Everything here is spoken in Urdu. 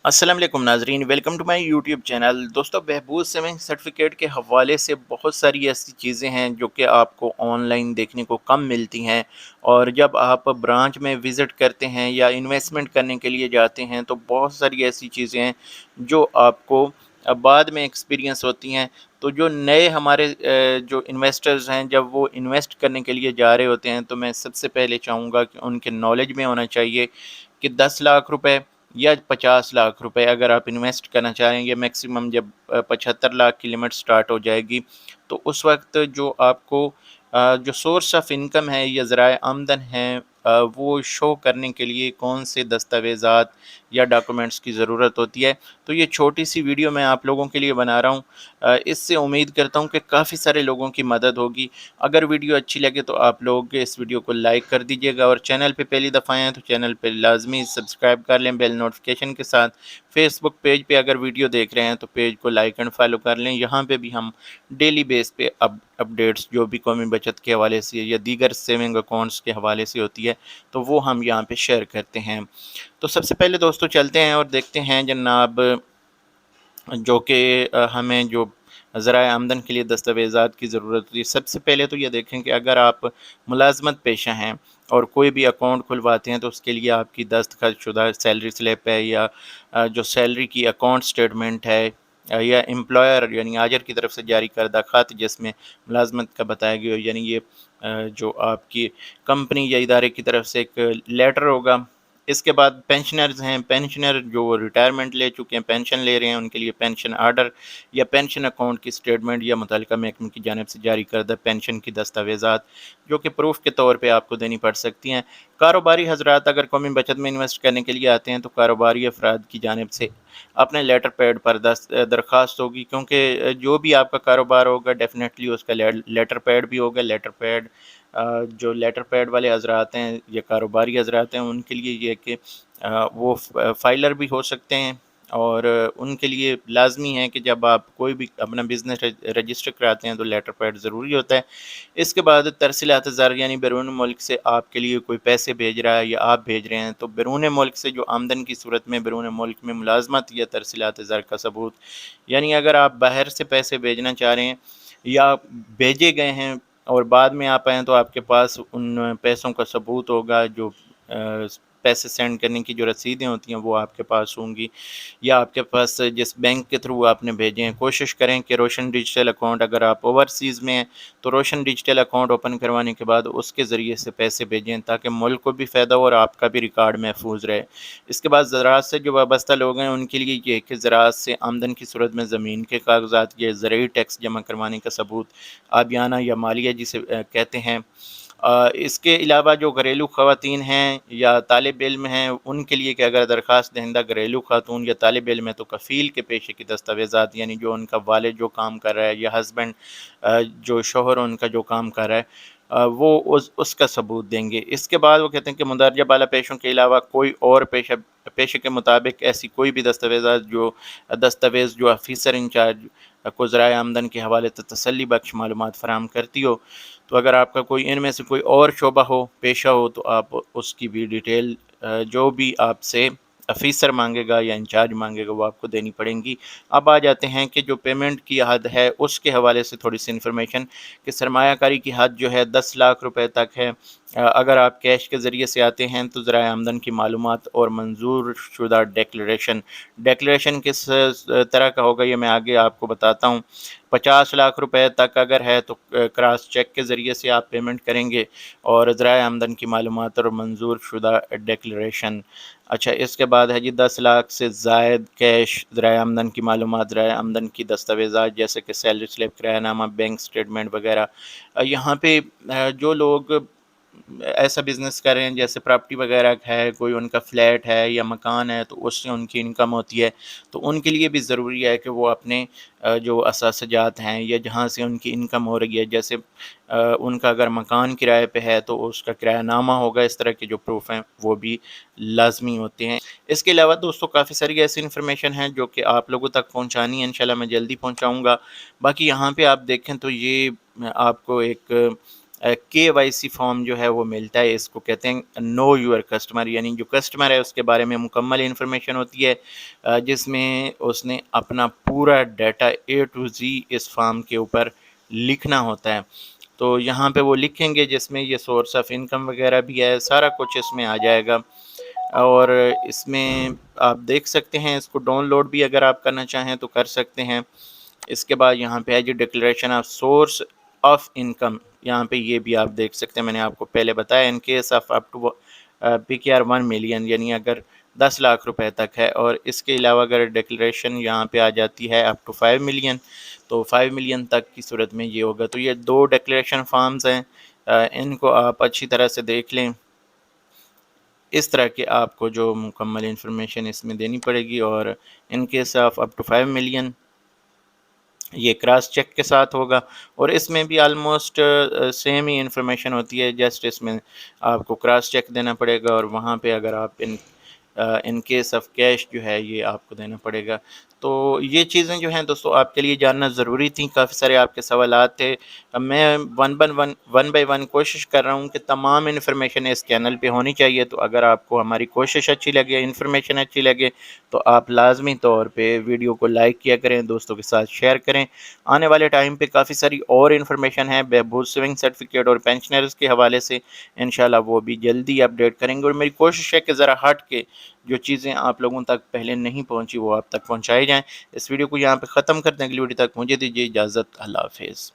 السلام علیکم ناظرین، welcome to my YouTube channel. دوستو، بہبود سیونگ سرٹیفکیٹ کے حوالے سے بہت ساری ایسی چیزیں ہیں جو کہ آپ کو آن لائن دیکھنے کو کم ملتی ہیں، اور جب آپ برانچ میں وزٹ کرتے ہیں یا انویسٹمنٹ کرنے کے لیے جاتے ہیں تو بہت ساری ایسی چیزیں ہیں جو آپ کو بعد میں ایکسپیرینس ہوتی ہیں۔ تو جو نئے ہمارے جو انویسٹرز ہیں، جب وہ انویسٹ کرنے کے لیے جا رہے ہوتے ہیں تو میں سب سے پہلے چاہوں گا کہ ان کے نالج میں ہونا چاہیے کہ 10 لاکھ روپے یا 50 لاکھ روپے اگر آپ انویسٹ کرنا چاہیں گے، میکسیمم جب 75 لاکھ کی لمٹ سٹارٹ ہو جائے گی تو اس وقت جو آپ کو جو سورس آف انکم ہے یا ذرائع آمدن ہے، وہ شو کرنے کے لیے کون سے دستاویزات یا ڈاکومنٹس کی ضرورت ہوتی ہے۔ تو یہ چھوٹی سی ویڈیو میں آپ لوگوں کے لیے بنا رہا ہوں، اس سے امید کرتا ہوں کہ کافی سارے لوگوں کی مدد ہوگی۔ اگر ویڈیو اچھی لگے تو آپ لوگ اس ویڈیو کو لائک کر دیجیے گا، اور چینل پہ پہلی دفعہ آئے ہیں تو چینل پہ لازمی سبسکرائب کر لیں بیل نوٹیفکیشن کے ساتھ۔ فیس بک پیج پہ اگر ویڈیو دیکھ رہے ہیں تو پیج کو لائک اینڈ فالو کر لیں، یہاں پہ بھی ہم ڈیلی بیس پہ اپڈیٹس جو بھی قومی بچت کے حوالے سے یا دیگر سیونگ اکاؤنٹس کے حوالے سے ہوتی ہے تو وہ ہم یہاں پہ شیئر کرتے ہیں۔ تو سب سے پہلے دوستو چلتے ہیں اور دیکھتے ہیں جناب، جو کہ ہمیں جو ذرائع آمدن کے لیے دستاویزات کی ضرورت ہوتی ہے۔ سب سے پہلے تو یہ دیکھیں کہ اگر آپ ملازمت پیشہ ہیں اور کوئی بھی اکاؤنٹ کھلواتے ہیں تو اس کے لیے آپ کی دستخط شدہ سیلری سلپ ہے، یا جو سیلری کی اکاؤنٹ سٹیٹمنٹ ہے، یا امپلائر یعنی آجر کی طرف سے جاری کردہ خط جس میں ملازمت کا بتایا گیا ہو، یعنی یہ جو آپ کی کمپنی یا ادارے کی طرف سے ایک لیٹر ہوگا۔ اس کے بعد پینشنرز ہیں، پینشنر جو ریٹائرمنٹ لے چکے ہیں، پینشن لے رہے ہیں، ان کے لیے پینشن آرڈر یا پینشن اکاؤنٹ کی سٹیٹمنٹ یا متعلقہ محکمے کی جانب سے جاری کردہ پینشن کی دستاویزات جو کہ پروف کے طور پہ آپ کو دینی پڑ سکتی ہیں۔ کاروباری حضرات اگر قومی بچت میں انویسٹ کرنے کے لیے آتے ہیں تو کاروباری افراد کی جانب سے اپنے لیٹر پیڈ پر درخواست ہوگی، کیونکہ جو بھی آپ کا کاروبار ہوگا ڈیفینیٹلی اس کا لیٹر پیڈ بھی ہوگا۔ لیٹر پیڈ جو لیٹر پیڈ والے حضرات ہیں یا کاروباری حضرات ہیں ان کے لیے یہ کہ وہ فائلر بھی ہو سکتے ہیں، اور ان کے لیے لازمی ہے کہ جب آپ کوئی بھی اپنا بزنس رجسٹر کراتے ہیں تو لیٹر پیڈ ضروری ہوتا ہے۔ اس کے بعد ترسیلات زر یعنی بیرون ملک سے آپ کے لیے کوئی پیسے بھیج رہا ہے یا آپ بھیج رہے ہیں تو بیرون ملک سے جو آمدن کی صورت میں بیرون ملک میں ملازمت یا ترسیلات زر کا ثبوت، یعنی اگر آپ باہر سے پیسے بھیجنا چاہ رہے ہیں یا بھیجے گئے ہیں اور بعد میں آپ آئیں تو آپ کے پاس ان پیسوں کا ثبوت ہوگا، جو پیسے سینڈ کرنے کی جو رسیدیں ہوتی ہیں وہ آپ کے پاس ہوں گی، یا آپ کے پاس جس بینک کے تھرو آپ نے بھیجے ہیں۔ کوشش کریں کہ روشن ڈیجیٹل اکاؤنٹ، اگر آپ اوورسیز میں ہیں تو روشن ڈیجیٹل اکاؤنٹ اوپن کروانے کے بعد اس کے ذریعے سے پیسے بھیجیں تاکہ ملک کو بھی فائدہ ہو اور آپ کا بھی ریکارڈ محفوظ رہے۔ اس کے بعد زراعت سے جو وابستہ لوگ ہیں ان کے لیے یہ کہ زراعت سے آمدن کی صورت میں زمین کے کاغذات یا زرعی ٹیکس جمع کروانے کا ثبوت، آبیانہ یا مالیہ جسے کہتے ہیں۔ اس کے علاوہ جو گھریلو خواتین ہیں یا طالب علم ہیں ان کے لیے کہ اگر درخواست دہندہ گھریلو خاتون یا طالب علم ہے تو کفیل کے پیشے کی دستاویزات، یعنی جو ان کا والد جو کام کر رہا ہے یا ہسبینڈ جو شوہر ان کا جو کام کر رہا ہے وہ اس کا ثبوت دیں گے۔ اس کے بعد وہ کہتے ہیں کہ مندرجہ بالا پیشوں کے علاوہ کوئی اور پیشے کے مطابق ایسی کوئی بھی دستاویز جو آفیسر انچارج کو ذرائع آمدن کے حوالے سے تسلی بخش معلومات فراہم کرتی ہو۔ تو اگر آپ کا کوئی ان میں سے کوئی اور شعبہ ہو، پیشہ ہو، تو آپ اس کی بھی ڈیٹیل جو بھی آپ سے آفیسر مانگے گا یا انچارج مانگے گا وہ آپ کو دینی پڑیں گی۔ اب آ جاتے ہیں کہ جو پیمنٹ کی حد ہے اس کے حوالے سے تھوڑی سی انفارمیشن کہ سرمایہ کاری کی حد جو ہے 10 لاکھ روپے تک ہے۔ اگر آپ کیش کے ذریعے سے آتے ہیں تو ذرائع آمدن کی معلومات اور منظور شدہ ڈیکلیریشن کس طرح کا ہوگا یہ میں آگے آپ کو بتاتا ہوں۔ 50 لاکھ روپے تک اگر ہے تو کراس چیک کے ذریعے سے آپ پیمنٹ کریں گے اور ذرائع آمدن کی معلومات اور منظور شدہ ڈیکلیریشن۔ اچھا، اس کے بعد ہے جی 10 لاکھ سے زائد کیش، ذرائع آمدن کی معلومات، ذرائع آمدن کی دستاویزات جیسے کہ سیلری سلپ، کرایہ نامہ، بینک سٹیٹمنٹ وغیرہ۔ یہاں پہ جو لوگ ایسا بزنس کر رہے ہیں جیسے پراپرٹی وغیرہ ہے، کوئی ان کا فلیٹ ہے یا مکان ہے تو اس سے ان کی انکم ہوتی ہے، تو ان کے لیے بھی ضروری ہے کہ وہ اپنے جو اثاثجات ہیں یا جہاں سے ان کی انکم ہو رہی ہے، جیسے ان کا اگر مکان کرائے پہ ہے تو اس کا کرایہ نامہ ہوگا، اس طرح کے جو پروف ہیں وہ بھی لازمی ہوتے ہیں۔ اس کے علاوہ دوستوں کافی ساری ایسی انفارمیشن ہیں جو کہ آپ لوگوں تک پہنچانی ہے، انشاءاللہ میں جلدی پہنچاؤں گا۔ باقی یہاں پہ آپ دیکھیں تو یہ آپ کو ایک KYC فارم جو ہے وہ ملتا ہے، اس کو کہتے ہیں نو یور کسٹمر، یعنی جو کسٹمر ہے اس کے بارے میں مکمل انفارمیشن ہوتی ہے، جس میں اس نے اپنا پورا ڈیٹا A to Z اس فارم کے اوپر لکھنا ہوتا ہے۔ تو یہاں پہ وہ لکھیں گے، جس میں یہ سورس آف انکم وغیرہ بھی ہے، سارا کچھ اس میں آ جائے گا۔ اور اس میں آپ دیکھ سکتے ہیں، اس کو ڈاؤن لوڈ بھی اگر آپ کرنا چاہیں تو کر سکتے ہیں۔ اس کے بعد یہاں پہ ہے جو declaration of source of income, یہاں پہ یہ بھی آپ دیکھ سکتے ہیں، میں نے آپ کو پہلے بتایا in case of up to PKR 1 million, یعنی اگر 10 لاکھ روپے تک ہے، اور اس کے علاوہ اگر ڈکلیریشن یہاں پہ آ جاتی ہے اپ ٹو 5 ملین، تو 5 ملین تک کی صورت میں یہ ہوگا۔ تو یہ 2 ڈکلیریشن فارمز ہیں، ان کو آپ اچھی طرح سے دیکھ لیں۔ اس طرح کے آپ کو جو مکمل انفارمیشن اس میں دینی پڑے گی، اور in case of up to 5 million یہ کراس چیک کے ساتھ ہوگا، اور اس میں بھی آلموسٹ سیم ہی انفارمیشن ہوتی ہے، جسٹ اس میں آپ کو کراس چیک دینا پڑے گا، اور وہاں پہ اگر آپ ان کیس آف کیش جو ہے یہ آپ کو دینا پڑے گا۔ تو یہ چیزیں جو ہیں دوستو آپ کے لیے جاننا ضروری تھیں، کافی سارے آپ کے سوالات تھے، میں ون بائی ون کوشش کر رہا ہوں کہ تمام انفارمیشن اس چینل پہ ہونی چاہیے۔ تو اگر آپ کو ہماری کوشش اچھی لگے، انفارمیشن اچھی لگے، تو آپ لازمی طور پہ ویڈیو کو لائک کیا کریں، دوستوں کے ساتھ شیئر کریں۔ آنے والے ٹائم پہ کافی ساری اور انفارمیشن ہے بہبود سیونگ سرٹیفکیٹ اور پینشنرز کے حوالے سے، انشاءاللہ وہ بھی جلدی اپڈیٹ کریں گے، اور میری کوشش ہے کہ ذرا ہٹ کے جو چیزیں آپ لوگوں تک پہلے نہیں پہنچی وہ آپ تک پہنچائی جائیں۔ اس ویڈیو کو یہاں پہ ختم کرتے ہیں، اگلی ویڈیو تک مجھے دیجیے اجازت، اللہ حافظ۔